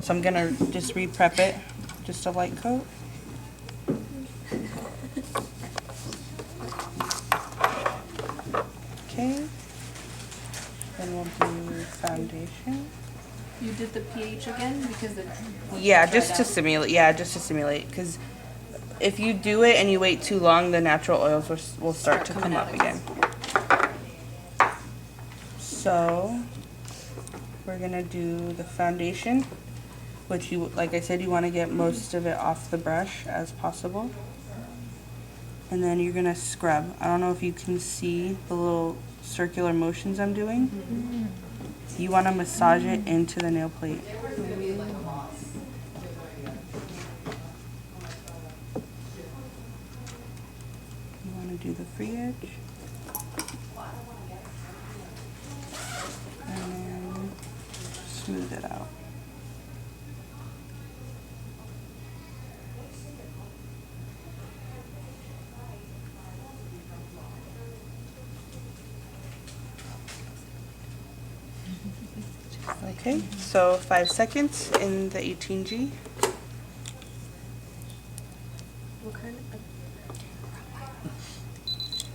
So I'm gonna just re-prep it, just a light coat. Okay. Then we'll do foundation. You did the pH again because it. Yeah, just to simulate. Yeah, just to simulate. Because if you do it and you wait too long, the natural oils will start to come up again. So we're gonna do the foundation, which you, like I said, you want to get most of it off the brush as possible. And then you're gonna scrub. I don't know if you can see the little circular motions I'm doing. You want to massage it into the nail plate. You want to do the free edge. And then smooth it out. Okay, so 5 seconds in the 18G. What kind of?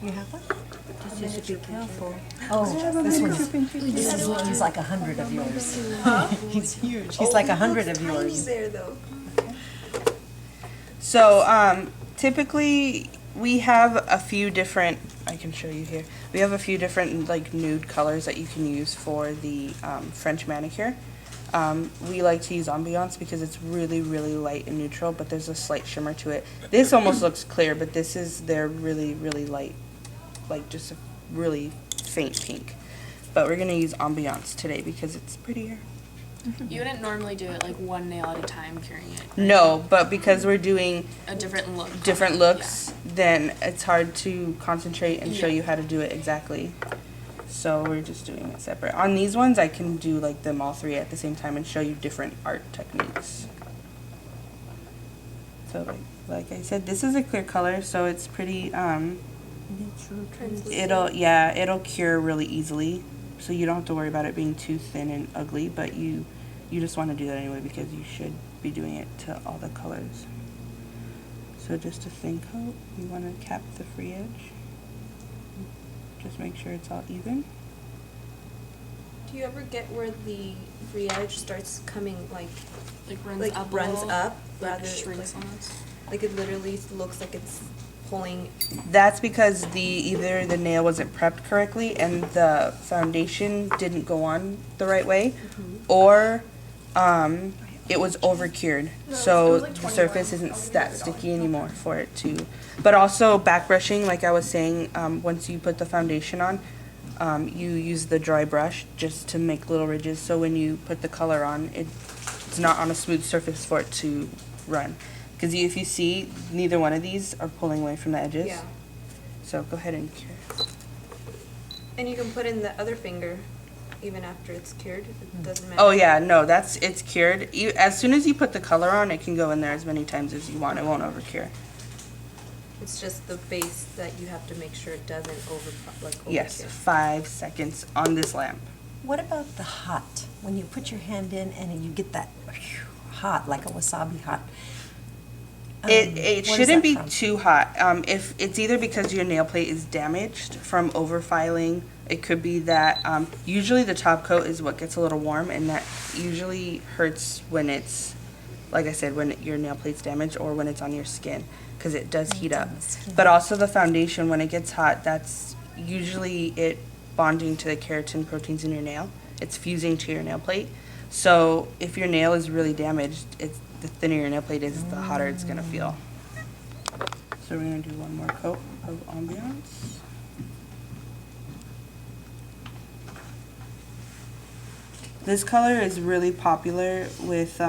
You have one? Just be careful. Oh, this one's like 100 of yours. He's huge. He's like 100 of yours. There though. So typically we have a few different, I can show you here, we have a few different like nude colors that you can use for the French manicure. We like to use ambiance because it's really, really light and neutral, but there's a slight shimmer to it. This almost looks clear, but this is their really, really light, like just a really faint pink. But we're going to use ambiance today because it's prettier. You wouldn't normally do it like one nail at a time curing it. Right? No, but because we're doing A different look. different looks, then it's hard to concentrate and show you how to do it exactly. So we're just doing it separate. On these ones, I can do like them all three at the same time and show you different art techniques. So like I said, this is a clear color, so it's pretty, it'll cure really easily. So you don't have to worry about it being too thin and ugly, but you just want to do that anyway because you should be doing it to all the colors. So just a thin coat, you want to cap the free edge. Just make sure it's all even. Do you ever get where the free edge starts coming like runs up a runs little, up like rather shrinks almost? like it literally looks like it's pulling? That's because either the nail wasn't prepped correctly and the foundation didn't go on the right way, or it was over cured, so the surface isn't that sticky anymore for it to. But also back brushing, like I was saying, once you put the foundation on, you use the dry brush just to make little ridges, so when you put the color on, it's not on a smooth surface for it to run. Because if you see, neither one of these are pulling away from the edges. Yeah. So go ahead and cure. And you can put in the other finger even after it's cured. It doesn't matter. Oh yeah, no, it's cured. As soon as you put the color on, it can go in there as many times as you want. It won't over cure. It's just the base that you have to make sure it doesn't over Yes, cure. 5 seconds on this lamp. What about the hot? When you put your hand in and you get that hot, like a wasabi hot. It What is shouldn't that be from? too hot. If it's either because your nail plate is damaged from overfiling, it could be that usually the top coat is what gets a little warm, and that usually hurts when it's, like I said, when your nail plate's damaged or when it's on your skin, because it does heat up. But also the foundation, when it gets hot, that's usually it bonding to the keratin proteins in your nail. It's fusing to your nail plate. So if your nail is really damaged, the thinner your nail plate is, the hotter it's going to feel. So we're going to do one more coat of ambiance. This color is really popular with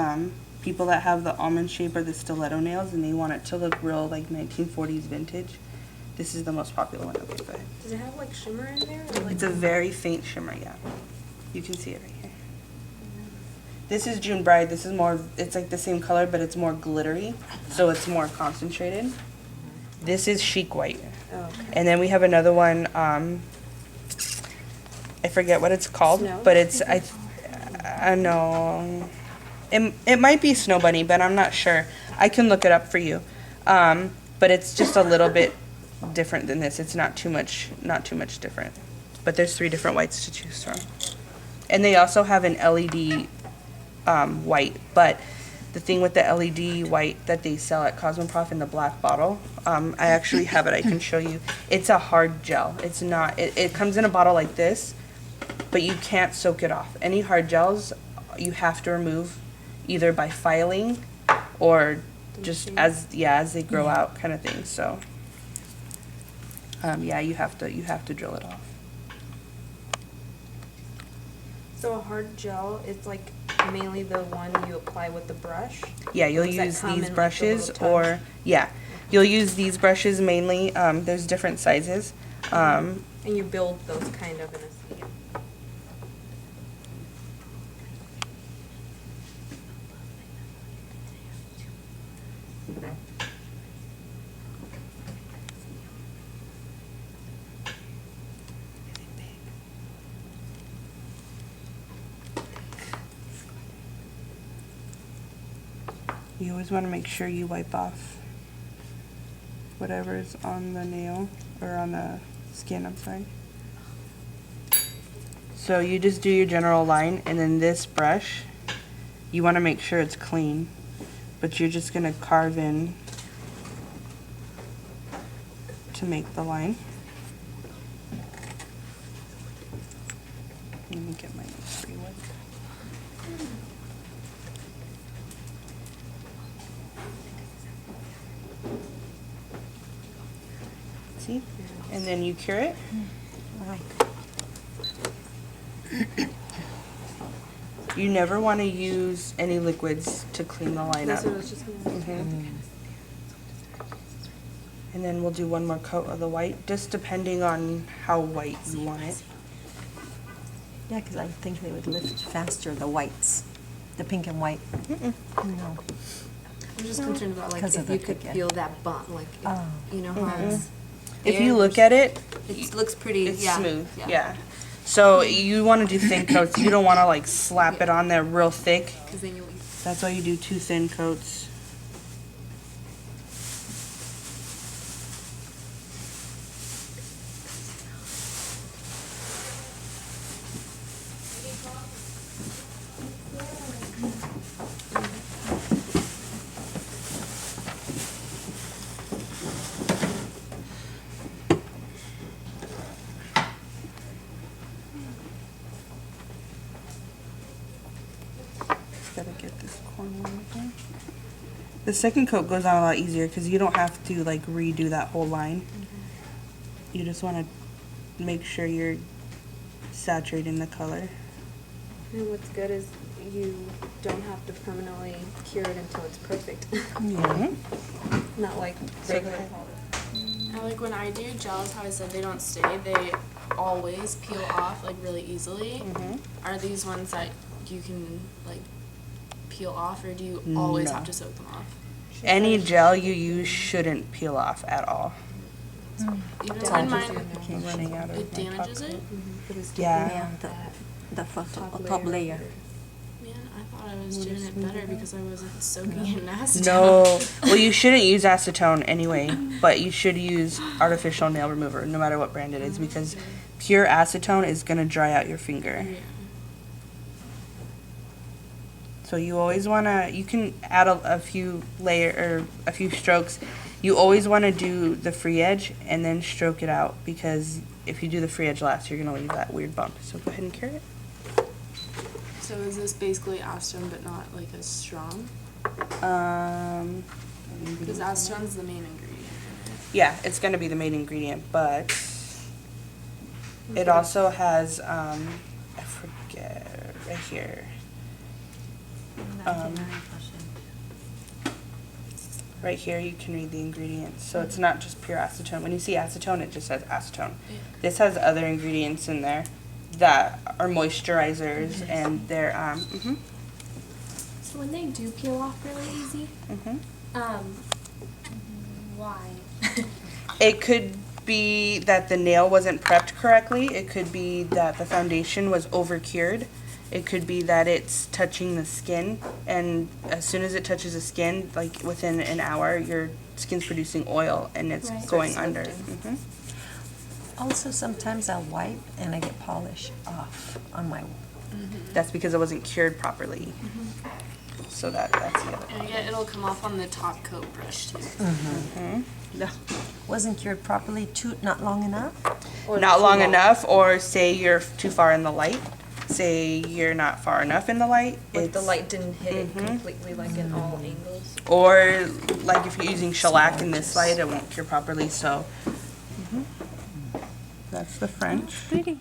people that have the almond shape or the stiletto nails, and they want it to look real like 1940s vintage. This is the most popular one. Okay, go ahead. Does it have like shimmer in there? Or like It's a very faint shimmer, yeah. You can see it right here. This is June Bride. This is more, it's like the same color, but it's more glittery, so it's more concentrated. This is Chic White. Oh, okay. And then we have another one, I forget what it's called, Snow? but it's, I know, It might be Snow Bunny, but I'm not sure. I can look it up for you. But it's just a little bit different than this. It's not too much different. But there's 3 different whites to choose from. And they also have an LED white, but the thing with the LED white that they sell at Cosmoprof in the black bottle, I actually have it. I can show you. It's a hard gel. It's not. It comes in a bottle like this, but you can't soak it off. Any hard gels, you have to remove either by filing or just as they grow out, kind of thing. So, yeah, you have to drill it off. So a hard gel, it's like mainly the one you apply with the brush? Yeah, you'll Does that use come in, these like, the brushes, little or tubs? you'll use these brushes mainly. There's different sizes. And you build those kind of in a sleeve. You always want to make sure you wipe off whatever's on the nail, or on the skin, I'm sorry. So you just do your general line, and then this brush, you want to make sure it's clean, but you're just going to carve in to make the line. Let me get my spray wipe. See? And then you cure it. You never want to use any liquids to clean the line up. That's what I was just gonna And then we'll do one more coat of the white, just depending on how white you want it. Yeah, because I think they would lift faster, the whites, the pink and white. No. I'm just concerned about like 'Cause if of you the could cookie. feel that bump, like Oh. you know how it's If you look at it, it looks pretty. it's yeah, smooth. Yeah. So you want to do thin coats. You don't want to like slap it on there real thick. Because then you. That's why you do 2 thin coats. Gotta get this corner over. The second coat goes on a lot easier because you don't have to like redo that whole line. You just want to make sure you're saturating the color. And what's good is you don't have to permanently cure it until it's perfect. Yeah. Not like So regular good. powder. I like when I do gels, how I said they don't stay, they always peel off like really easily. Are these ones that you can like peel off, or do you always No. have to soak them off? Any gel you use shouldn't peel off at all. Even Damages when the mine, I'm running out of it my damages top it? coat. But it's Yeah. The top layer. Man, I thought I was doing it better because I wasn't soaking it in acetone. No. Well, you shouldn't use acetone anyway, but you should use artificial nail remover, no matter what brand it is, because pure acetone is going to dry out your finger. Yeah. So you always want to, you can add a few layer or a few strokes. You always want to do the free edge and then stroke it out, because if you do the free edge last, you're going to leave that weird bump. So go ahead and cure it. So is this basically acetone but not like as strong? Because acetone's the main ingredient. Yeah, it's going to be the main ingredient, but it also has, I forget, right here. Right here you can read the ingredients. So it's not just pure acetone. When you see acetone, it just says acetone. This has other ingredients in there that are moisturizers, and they're, So when they do peel off really easy, why? It could be that the nail wasn't prepped correctly. It could be that the foundation was over cured It could be that it's touching the skin, and as soon as it touches the skin, like within an hour, your skin's producing oil and it's Right. going Starts under. lifting. Also, sometimes I'll wipe and I get polish off on my, That's because it wasn't cured properly. So that's the other. And again, it'll come off on the top coat brush too. No. wasn't cured properly, not long enough. Not long enough, or say you're too far in the light. Say you're not far enough in the light. Like the it's- light didn't hit it completely, like in all angles. Or like if you're using shellac in this light, it won't cure properly. So that's the French. Pretty.